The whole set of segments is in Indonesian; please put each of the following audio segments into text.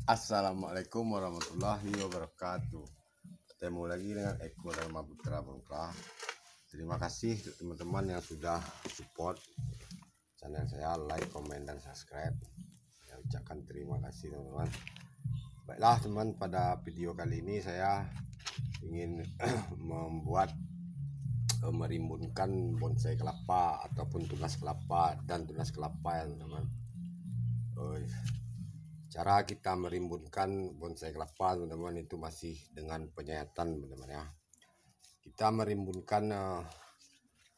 Assalamualaikum warahmatullahi wabarakatuh. Ketemu lagi dengan Eko dan Putra Bangkla. Terima kasih teman-teman yang sudah support channel saya, like, komen, dan subscribe. Saya ucapkan terima kasih teman-teman. Baiklah teman, pada video kali ini saya ingin merimbunkan bonsai kelapa ataupun tunas kelapa dan tunas kelapa ya teman-teman. Cara kita merimbunkan bonsai kelapa teman-teman itu masih dengan penyayatan teman-teman ya. Kita merimbunkan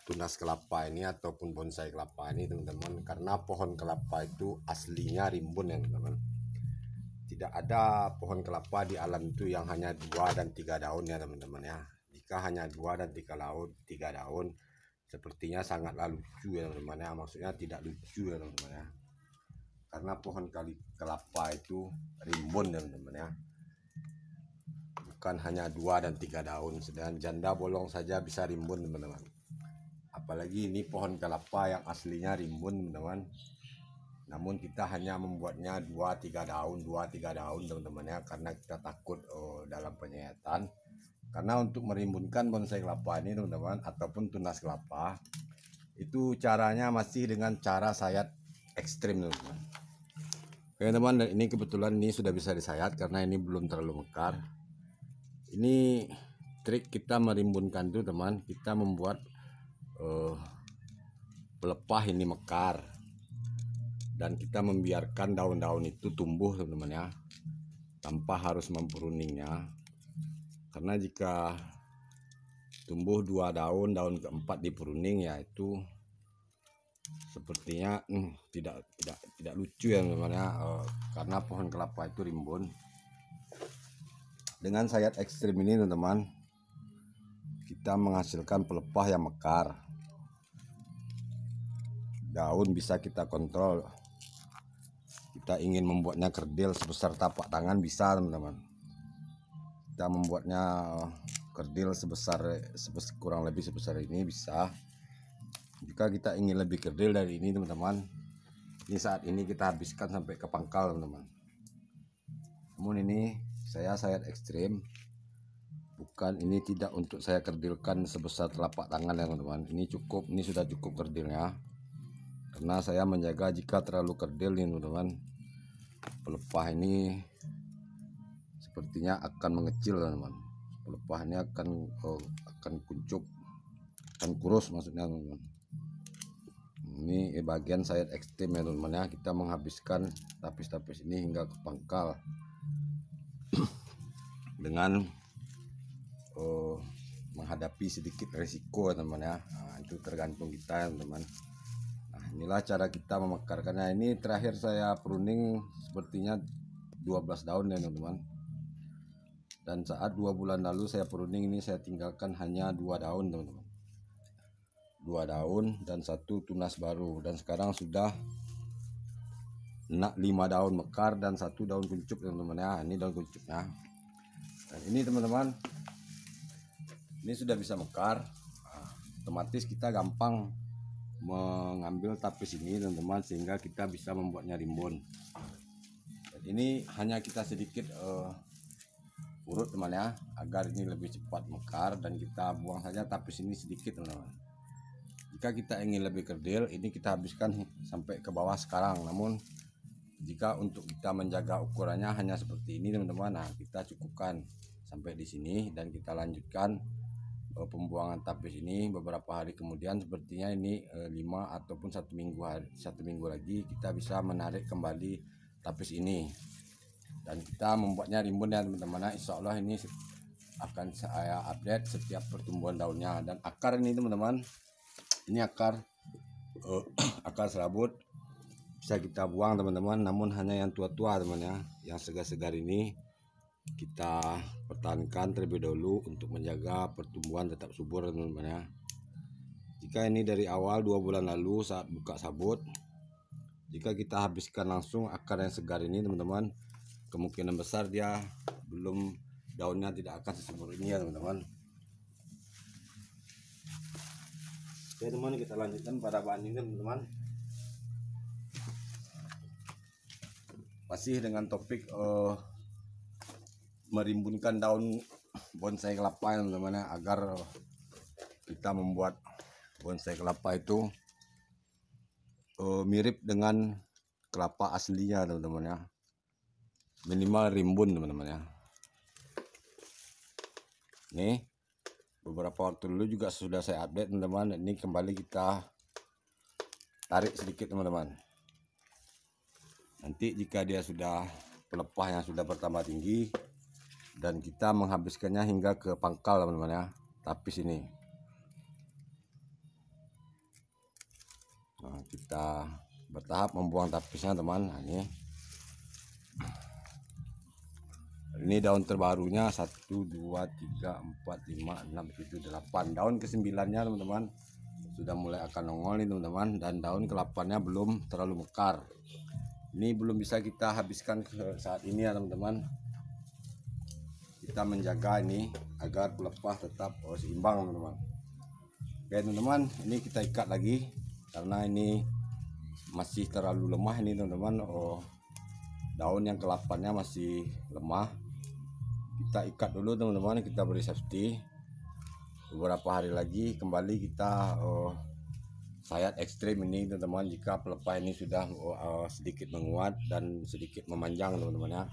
tunas kelapa ini ataupun bonsai kelapa ini teman-teman, karena pohon kelapa itu aslinya rimbun ya teman-teman. Tidak ada pohon kelapa di alam itu yang hanya 2 dan 3 daun ya teman-teman ya. Jika hanya 2 dan 3 daun sepertinya sangatlah lucu ya teman-teman ya. Maksudnya tidak lucu ya teman-teman ya, karena pohon kelapa itu rimbun teman-teman ya, bukan hanya 2 dan 3 daun. Sedangkan janda bolong saja bisa rimbun teman-teman, apalagi ini pohon kelapa yang aslinya rimbun teman-teman. Namun kita hanya membuatnya 2-3 daun teman-teman ya, karena kita takut dalam penyayatan. Karena untuk merimbunkan bonsai kelapa ini teman-teman ataupun tunas kelapa itu caranya masih dengan cara sayat ekstrim teman-teman. Oke teman, dan ini kebetulan ini sudah bisa disayat karena ini belum terlalu mekar. Ini trik kita merimbunkan itu teman, kita membuat pelepah ini mekar dan kita membiarkan daun-daun itu tumbuh teman-teman ya, tanpa harus mempruningnya. Karena jika tumbuh 2 daun, daun keempat dipruning ya itu sepertinya tidak lucu ya teman-teman ya, karena pohon kelapa itu rimbun. Dengan sayat ekstrim ini teman-teman, kita menghasilkan pelepah yang mekar. Daun bisa kita kontrol. Kita ingin membuatnya kerdil sebesar tapak tangan bisa teman-teman. Kita membuatnya kerdil kurang lebih sebesar ini bisa. Jika kita ingin lebih kerdil dari ini teman-teman, ini saat ini kita habiskan sampai ke pangkal teman-teman. Namun ini saya sayat ekstrim, bukan, ini tidak untuk saya kerdilkan sebesar telapak tangan ya teman-teman. Ini sudah cukup kerdilnya, karena saya menjaga jika terlalu kerdil nih teman-teman, pelepah ini sepertinya akan mengecil teman-teman. Pelepah ini akan kuncup, akan kurus maksudnya teman-teman. Ini bagian sayat ekstrim ya teman-teman ya, kita menghabiskan tapis-tapis ini hingga ke pangkal dengan menghadapi sedikit resiko teman-teman ya. Nah, itu tergantung kita teman-teman. Nah, inilah cara kita memekarkannya. Ini terakhir saya pruning sepertinya 12 daun ya teman-teman. Dan saat 2 bulan lalu saya pruning, ini saya tinggalkan hanya 2 daun teman-teman. 2 daun dan 1 tunas baru, dan sekarang sudah 5 daun mekar dan 1 daun kuncup teman-teman ya. Ini daun kuncupnya. Dan ini teman-teman, ini sudah bisa mekar. Nah, otomatis kita gampang mengambil tapis ini teman-teman, sehingga kita bisa membuatnya rimbun. Dan ini hanya kita sedikit urut teman ya, agar ini lebih cepat mekar, dan kita buang saja tapis ini sedikit teman-teman. Jika kita ingin lebih kerdil, ini kita habiskan sampai ke bawah sekarang. Namun jika untuk kita menjaga ukurannya hanya seperti ini teman-teman, nah kita cukupkan sampai di sini, dan kita lanjutkan pembuangan tapis ini beberapa hari kemudian. Sepertinya ini 5 ataupun 1 minggu lagi kita bisa menarik kembali tapis ini, dan kita membuatnya rimbun ya teman-teman. Insya Allah ini akan saya update setiap pertumbuhan daunnya. Dan akar ini teman-teman, ini akar serabut bisa kita buang teman-teman, namun hanya yang tua-tua teman ya. Yang segar-segar ini kita pertahankan terlebih dahulu untuk menjaga pertumbuhan tetap subur teman-teman ya. Jika ini dari awal 2 bulan lalu saat buka sabut, jika kita habiskan langsung akar yang segar ini teman-teman, kemungkinan besar dia daunnya tidak akan sesubur ini ya teman-teman. Oke teman, kita lanjutkan pada bahan ini teman-teman. masih dengan topik merimbunkan daun bonsai kelapa ya teman-teman ya, agar kita membuat bonsai kelapa itu mirip dengan kelapa aslinya teman-teman ya, minimal rimbun teman-teman ya. Nih beberapa waktu dulu juga sudah saya update teman-teman, ini kembali kita tarik sedikit teman-teman. Nanti jika dia sudah pelepahnya sudah bertambah tinggi dan kita menghabiskannya hingga ke pangkal teman-teman ya, tapis ini. Nah, kita bertahap membuang tapisnya teman. Nah, ini daun terbarunya 1 2 3 4 5 6 7 8, daun ke-9-nya teman-teman sudah mulai akan nongol nih teman-teman, dan daun ke-8-nya belum terlalu mekar. Ini belum bisa kita habiskan ke saat ini ya teman-teman. Kita menjaga ini agar pelepah tetap seimbang teman-teman. Oke teman-teman, ini kita ikat lagi karena ini masih terlalu lemah ini teman-teman. Daun yang ke-8-nya masih lemah. Kita ikat dulu teman-teman, kita beri safety. Beberapa hari lagi kembali kita sayat ekstrim ini teman-teman, jika pelepah ini sudah sedikit menguat dan sedikit memanjang teman-teman ya.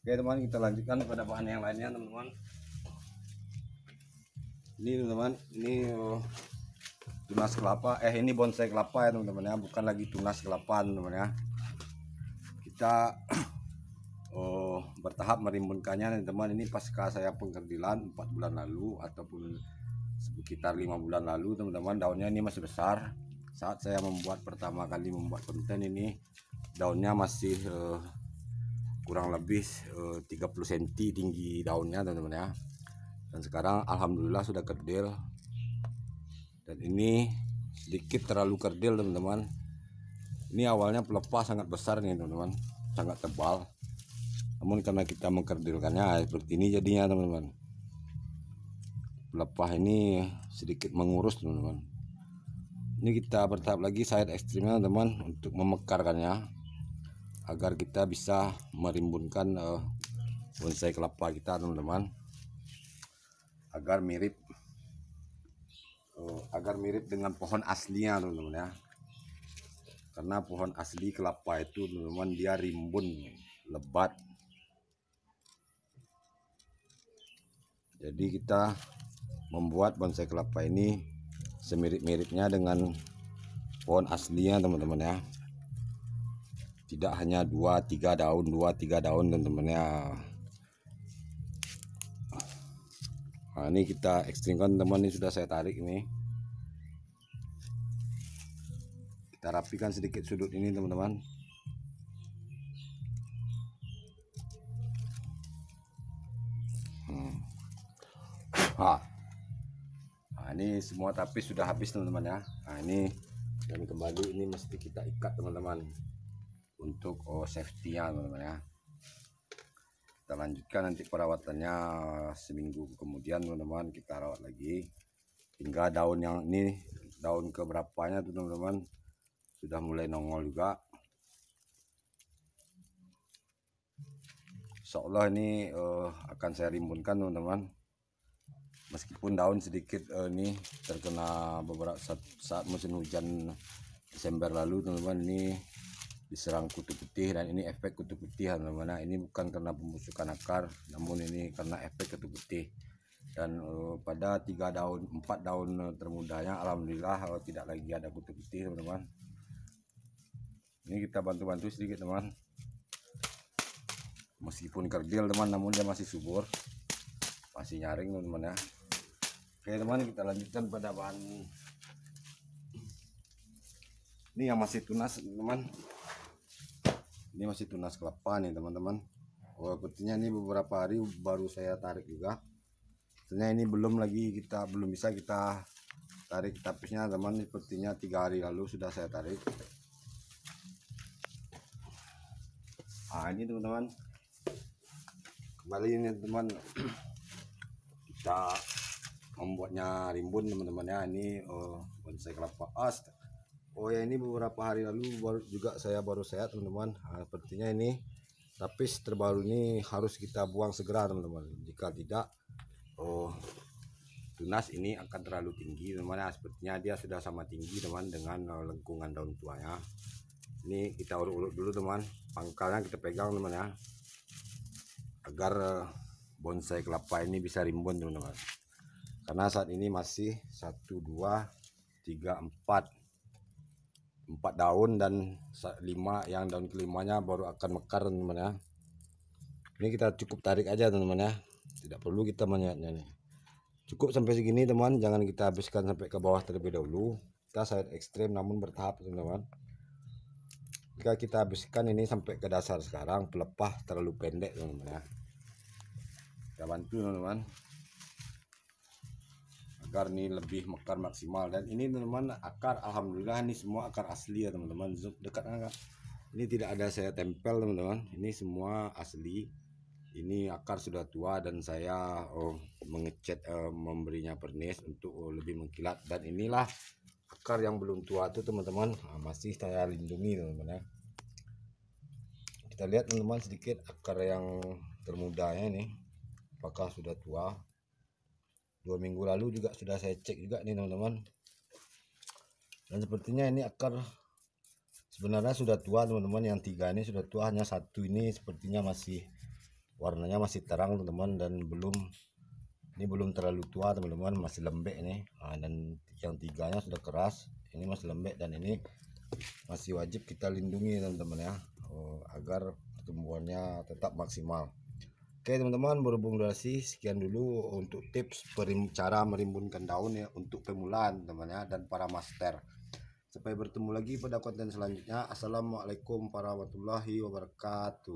Oke teman, kita lanjutkan pada bahan yang lainnya teman-teman. Ini teman-teman, ini tunas kelapa, ini bonsai kelapa ya teman-teman ya, bukan lagi tunas kelapa teman-teman ya. Kita bertahap merimbunkannya teman-teman. Ini pasca saya pengkerdilan 4 bulan lalu ataupun sekitar 5 bulan lalu teman-teman. Daunnya ini masih besar. Saat saya membuat pertama kali membuat konten ini, daunnya masih kurang lebih 30 cm tinggi daunnya teman-teman ya. Dan sekarang alhamdulillah sudah kerdil. Dan ini sedikit terlalu kerdil teman-teman. Ini awalnya pelepah sangat besar nih teman-teman, sangat tebal. Namun karena kita mengkerdilkannya seperti ini jadinya teman-teman. Pelepah ini sedikit mengurus teman-teman. Ini kita bertahap lagi sayat ekstrimnya teman-teman untuk memekarkannya agar kita bisa merimbunkan bonsai kelapa kita teman-teman, agar mirip dengan pohon aslinya teman-teman ya. Karena pohon asli kelapa itu teman-teman dia rimbun, lebat. Jadi kita membuat bonsai kelapa ini semirip-miripnya dengan pohon aslinya teman-teman ya. Tidak hanya 2-3 daun teman-teman ya. Nah, ini kita ekstrimkan teman, ini sudah saya tarik ini. Kita rapikan sedikit sudut ini teman-teman. Nah, ini semua tapis sudah habis teman-teman ya. Nah ini, dan kembali ini mesti kita ikat teman-teman untuk safety-nya teman-teman ya. Kita lanjutkan nanti perawatannya seminggu kemudian teman-teman, kita rawat lagi hingga daun yang ini, daun keberapanya tuh teman-teman sudah mulai nongol juga. Insya Allah ini akan saya rimbunkan teman-teman. Meskipun daun sedikit ini terkena beberapa saat musim hujan Desember lalu teman-teman, ini diserang kutu putih, dan ini efek kutu putih teman-teman. Ini bukan karena pembusukan akar, namun ini karena efek kutu putih. Dan pada 4 daun termudanya alhamdulillah tidak lagi ada kutu putih teman-teman. Ini kita bantu-bantu sedikit teman, meskipun kerdil teman, namun dia masih subur, masih nyaring teman-teman ya. Oke teman, kita lanjutkan pada bahan ini yang masih tunas teman. Ini masih tunas kelapa nih teman-teman. Sepertinya ini beberapa hari baru saya tarik juga. Sebenarnya ini belum bisa kita tarik tapisnya teman. Sepertinya 3 hari lalu sudah saya tarik. Nah ini teman-teman, kembali ini teman, kita membuatnya rimbun teman-teman ya. Ini bonsai kelapa ya, ini beberapa hari lalu baru saya sayat teman-teman. Nah, sepertinya ini tapis terbaru ini harus kita buang segera teman-teman. Jika tidak, tunas ini akan terlalu tinggi teman-teman. Sepertinya dia sudah sama tinggi teman dengan lengkungan daun tuanya. Ini kita urut-urut dulu teman, pangkalnya kita pegang teman ya, agar bonsai kelapa ini bisa rimbun teman-teman. Karena saat ini masih 1, 2, 3, 4 daun dan 5 yang daun kelimanya baru akan mekar teman-teman ya. Ini kita cukup tarik aja teman-teman ya, tidak perlu kita menyayatnya nih. Cukup sampai segini teman, jangan kita habiskan sampai ke bawah terlebih dahulu. Kita sayat ekstrem namun bertahap teman-teman. Jika kita habiskan ini sampai ke dasar sekarang, pelepah terlalu pendek teman-teman ya. Kita bantu teman-teman agar ini lebih mekar maksimal. Dan ini teman-teman akar, alhamdulillah ini semua akar asli ya teman-teman. Dekat angkat, ini tidak ada saya tempel teman-teman, ini semua asli. Ini akar sudah tua dan saya mengecat, memberinya vernis untuk lebih mengkilat. Dan inilah akar yang belum tua itu teman-teman, masih saya lindungi teman-teman ya. Kita lihat teman-teman sedikit akar yang termudanya ini apakah sudah tua. 2 minggu lalu juga sudah saya cek juga nih teman-teman, dan sepertinya ini akar sebenarnya sudah tua teman-teman. Yang 3 ini sudah tua, hanya 1 ini sepertinya masih warnanya masih terang teman-teman, dan belum terlalu tua teman-teman, masih lembek ini. Dan yang 3-nya sudah keras, ini masih lembek, dan ini masih wajib kita lindungi teman-teman ya, agar pertumbuhannya tetap maksimal. Oke teman-teman, berhubung durasi sekian dulu untuk tips cara merimbunkan daun ya untuk pemulaan teman ya, dan para master. Sampai bertemu lagi pada konten selanjutnya. Assalamualaikum warahmatullahi wabarakatuh.